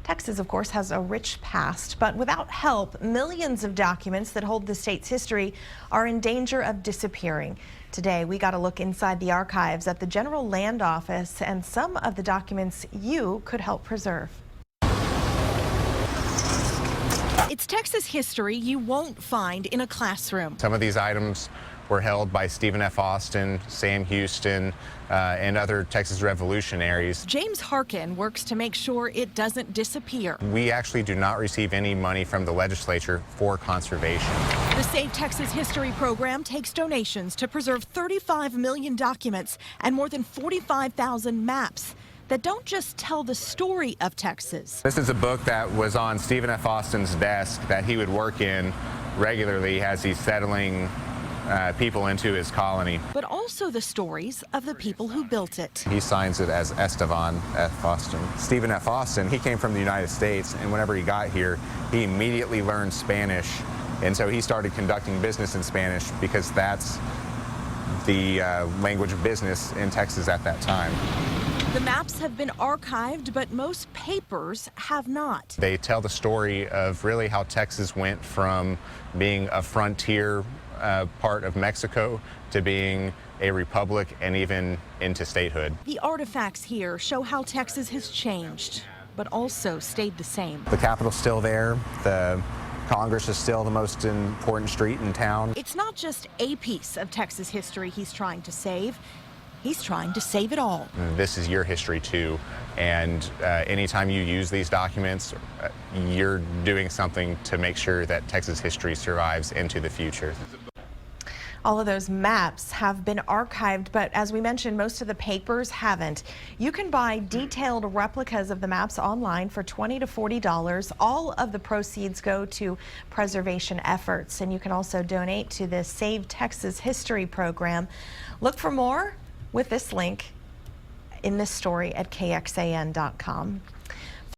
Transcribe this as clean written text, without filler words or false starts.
Texas, of course, has a rich past, but without help, millions of documents that hold the state's history are in danger of disappearing. Today, we got a look inside the archives at the General Land Office and some of the documents you could help preserve. It's Texas history you won't find in a classroom. Some of these items were held by Stephen F. Austin, Sam Houston, and other Texas revolutionaries. James Harkin works to make sure it doesn't disappear. We actually do not receive any money from the legislature for conservation. The Save Texas History program takes donations to preserve 35 million documents and more than 45,000 maps that don't just tell the story of Texas. This is a book that was on Stephen F. Austin's desk that he would work in regularly as he's settling people into his colony. But also the stories of the people who built it. He signs it as Estevan F. Austin. Stephen F. Austin, he came from the United States, and whenever he got here, he immediately learned Spanish. And so he started conducting business in Spanish because that's the language of business in Texas at that time. The maps have been archived, but most papers have not. They tell the story of really how Texas went from being a frontier part of Mexico to being a republic and even into statehood. The artifacts here show how Texas has changed, but also stayed the same. The Capitol's still there. The Congress is still the most important street in town. It's not just a piece of Texas history he's trying to save. He's trying to save it all. This is your history too, and anytime you use these documents, you're doing something to make sure that Texas history survives into the future. All of those maps have been archived, but as we mentioned, most of the papers haven't. You can buy detailed replicas of the maps online for $20 to $40. All of the proceeds go to preservation efforts, and you can also donate to the Save Texas History program. Look for more with this link in this story at KXAN.com.